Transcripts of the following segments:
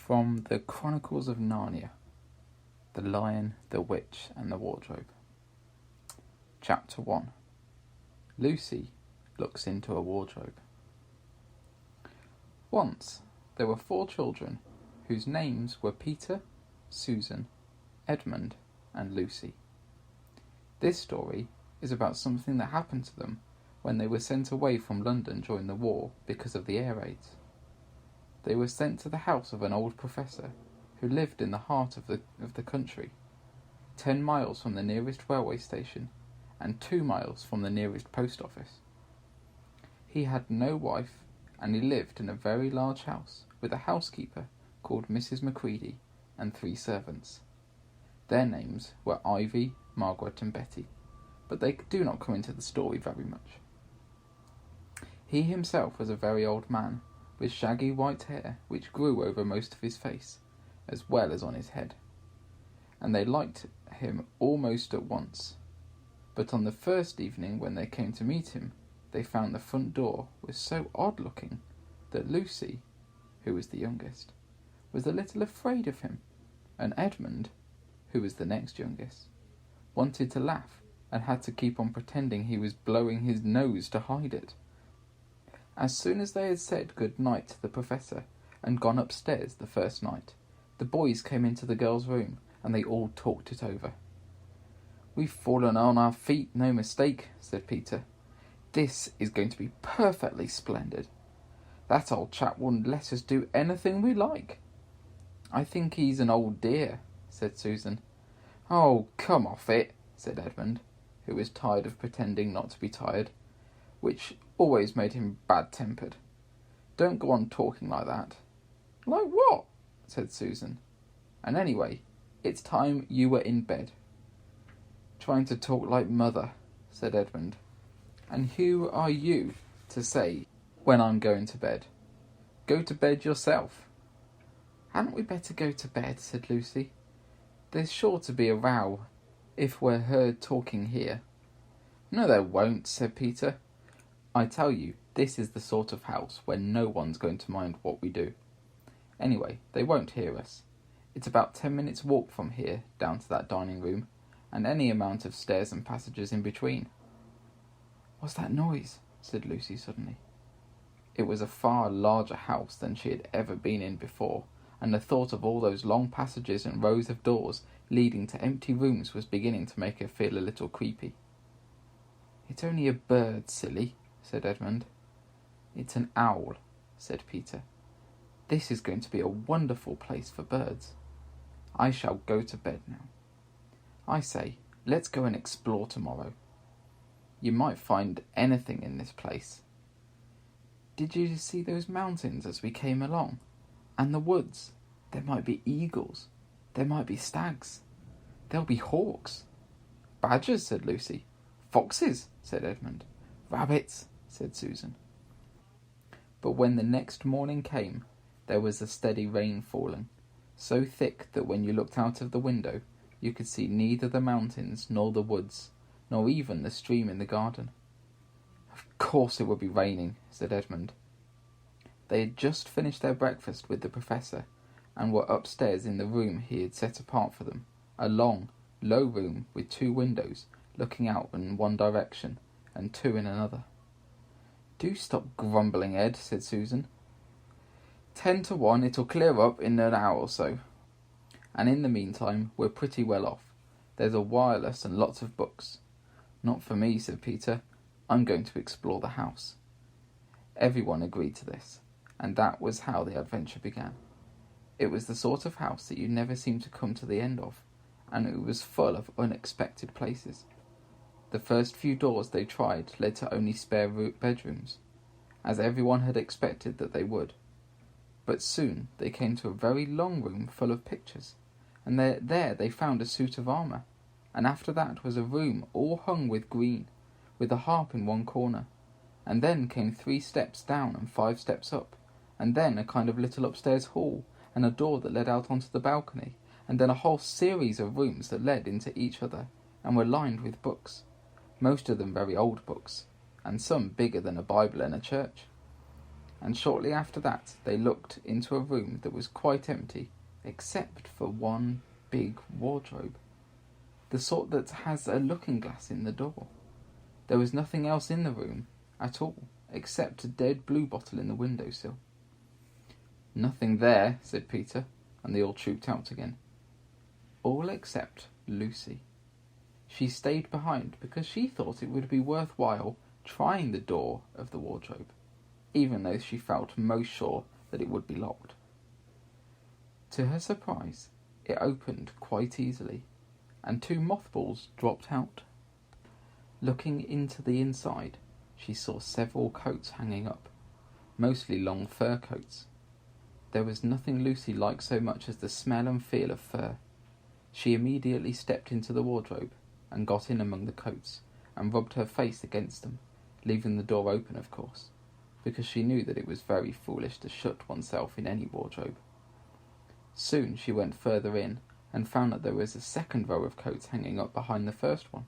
From the Chronicles of Narnia, The Lion, the Witch and the Wardrobe. Chapter 1. Lucy looks into a wardrobe. Once there were 4 children whose names were Peter, Susan, Edmund and Lucy. This story is about something that happened to them when they were sent away from London during the war because of the air raids. They were sent to the house of an old professor who lived in the heart of the country, 10 miles from the nearest railway station and 2 miles from the nearest post office. He had no wife, and he lived in a very large house with a housekeeper called Mrs. Macready and 3 servants. Their names were Ivy, Margaret and Betty, but they do not come into the story very much. He himself was a very old man, with shaggy white hair which grew over most of his face, as well as on his head, and they liked him almost at once. But on the first evening when they came to meet him, they found the front door was so odd-looking that Lucy, who was the youngest, was a little afraid of him, and Edmund, who was the next youngest, wanted to laugh and had to keep on pretending he was blowing his nose to hide it. As soon as they had said good night to the professor and gone upstairs the first night, the boys came into the girls' room and they all talked it over. "We've fallen on our feet, no mistake," said Peter. "This is going to be perfectly splendid. That old chap wouldn't let us do anything we like." "I think he's an old dear," said Susan. "Oh, come off it," said Edmund, who was tired of pretending not to be tired, which always made him bad-tempered. "Don't go on talking like that." "Like what?" said Susan. "And anyway, it's time you were in bed." "Trying to talk like mother," said Edmund. "And who are you to say when I'm going to bed? Go to bed yourself." "Hadn't we better go to bed?" said Lucy. "There's sure to be a row if we're heard talking here." "No, there won't," said Peter. "I tell you, this is the sort of house where no one's going to mind what we do. Anyway, they won't hear us. It's about 10 minutes' walk from here down to that dining room, and any amount of stairs and passages in between." "What's that noise?" said Lucy suddenly. It was a far larger house than she had ever been in before, and the thought of all those long passages and rows of doors leading to empty rooms was beginning to make her feel a little creepy. "It's only a bird, silly," said Edmund. "It's an owl," said Peter. "This is going to be a wonderful place for birds. I shall go to bed now. I say, let's go and explore tomorrow. You might find anything in this place. Did you see those mountains as we came along? And the woods? There might be eagles. There might be stags. There'll be hawks." "Badgers," said Lucy. "Foxes," said Edmund. "Rabbits," said Susan. But when the next morning came, there was a steady rain falling, so thick that when you looked out of the window, you could see neither the mountains nor the woods, nor even the stream in the garden. "Of course it would be raining," said Edmund. They had just finished their breakfast with the professor, and were upstairs in the room he had set apart for them, a long, low room with 2 windows looking out in one direction and 2 in another. "Do stop grumbling, Ed," said Susan. 10 to 1 it'll clear up in an hour or so. And in the meantime, we're pretty well off. There's a wireless and lots of books." "Not for me," said Peter. "I'm going to explore the house." Everyone agreed to this, and that was how the adventure began. It was the sort of house that you never seem to come to the end of, and it was full of unexpected places. The first few doors they tried led to only spare bedrooms, as everyone had expected that they would. But soon they came to a very long room full of pictures, and there they found a suit of armour, and after that was a room all hung with green, with a harp in one corner, and then came 3 steps down and 5 steps up, and then a kind of little upstairs hall, and a door that led out onto the balcony, and then a whole series of rooms that led into each other, and were lined with books, most of them very old books, and some bigger than a Bible in a church. and shortly after that they looked into a room that was quite empty, except for one big wardrobe, the sort that has a looking glass in the door. There was nothing else in the room at all, except a dead blue bottle in the windowsill. "Nothing there," said Peter, and they all trooped out again. All except Lucy. She stayed behind because she thought it would be worthwhile trying the door of the wardrobe, even though she felt most sure that it would be locked. To her surprise, it opened quite easily, and 2 mothballs dropped out. Looking into the inside, she saw several coats hanging up, mostly long fur coats. There was nothing Lucy liked so much as the smell and feel of fur. She immediately stepped into the wardrobe and got in among the coats and rubbed her face against them, leaving the door open, of course, because she knew that it was very foolish to shut oneself in any wardrobe. Soon she went further in and found that there was a second row of coats hanging up behind the first one.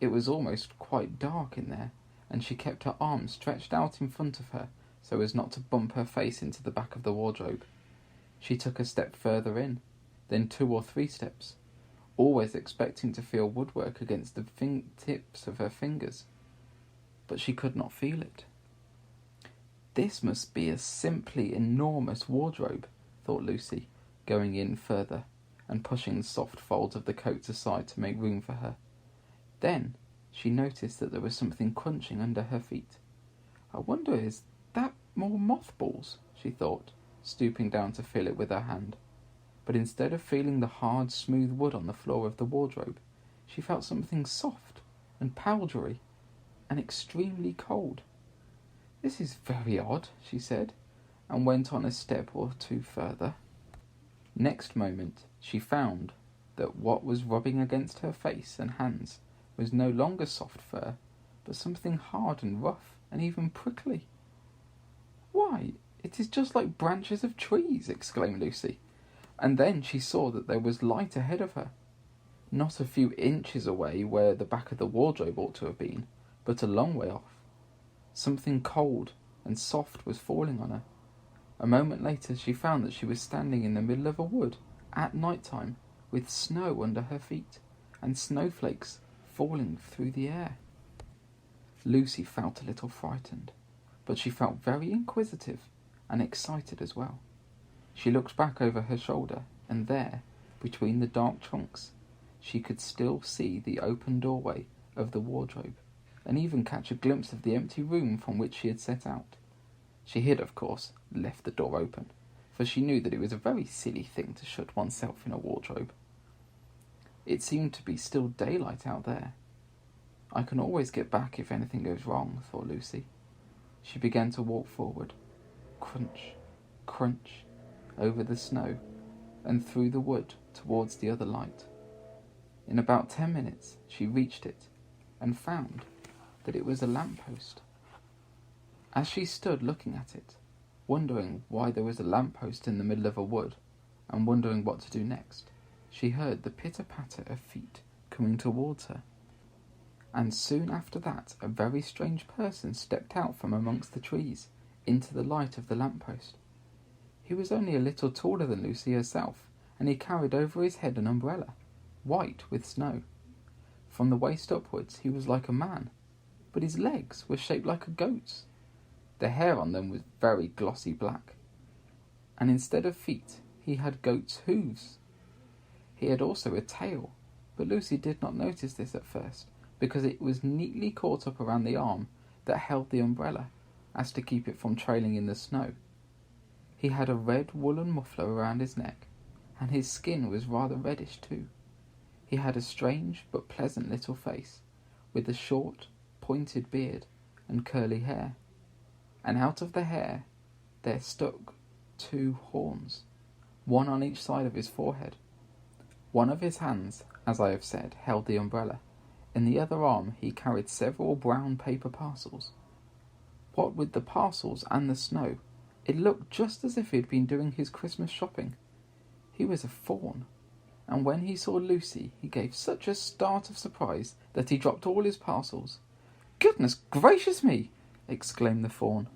It was almost quite dark in there, and she kept her arms stretched out in front of her so as not to bump her face into the back of the wardrobe. She took a step further in, then 2 or 3 steps, always expecting to feel woodwork against the tips of her fingers, but she could not feel it. This must be a simply enormous wardrobe, thought Lucy, going in further and pushing the soft folds of the coats aside to make room for her. Then she noticed that there was something crunching under her feet. "I wonder, is that more mothballs?" she thought, stooping down to feel it with her hand. But instead of feeling the hard, smooth wood on the floor of the wardrobe, she felt something soft and powdery and extremely cold. "This is very odd," she said, and went on a step or 2 further. Next moment she found that what was rubbing against her face and hands was no longer soft fur, but something hard and rough and even prickly. "Why, it is just like branches of trees!" exclaimed Lucy. And then she saw that there was light ahead of her, not a few inches away where the back of the wardrobe ought to have been, but a long way off. Something cold and soft was falling on her. A moment later she found that she was standing in the middle of a wood at night time, with snow under her feet and snowflakes falling through the air. Lucy felt a little frightened, but she felt very inquisitive and excited as well. She looked back over her shoulder, and there, between the dark trunks, she could still see the open doorway of the wardrobe, and even catch a glimpse of the empty room from which she had set out. She had, of course, left the door open, for she knew that it was a very silly thing to shut oneself in a wardrobe. It seemed to be still daylight out there. "I can always get back if anything goes wrong," thought Lucy. She began to walk forward, crunch, crunch, over the snow and through the wood towards the other light. In about 10 minutes she reached it and found that it was a lamppost. As she stood looking at it, wondering why there was a lamppost in the middle of a wood, and wondering what to do next, she heard the pitter-patter of feet coming towards her. And soon after that a very strange person stepped out from amongst the trees into the light of the lamppost. He was only a little taller than Lucy herself, and he carried over his head an umbrella, white with snow. From the waist upwards he was like a man, but his legs were shaped like a goat's. The hair on them was very glossy black, and instead of feet he had goat's hooves. He had also a tail, but Lucy did not notice this at first, because it was neatly caught up around the arm that held the umbrella, as to keep it from trailing in the snow. He had a red woolen muffler around his neck, and his skin was rather reddish too. He had a strange but pleasant little face, with a short, pointed beard and curly hair, and out of the hair there stuck 2 horns, one on each side of his forehead. One of his hands, as I have said, held the umbrella. In the other arm he carried several brown paper parcels. What with the parcels and the snow, it looked just as if he had been doing his Christmas shopping. He was a fawn, and when he saw Lucy he gave such a start of surprise that he dropped all his parcels. "Goodness gracious me!" exclaimed the fawn.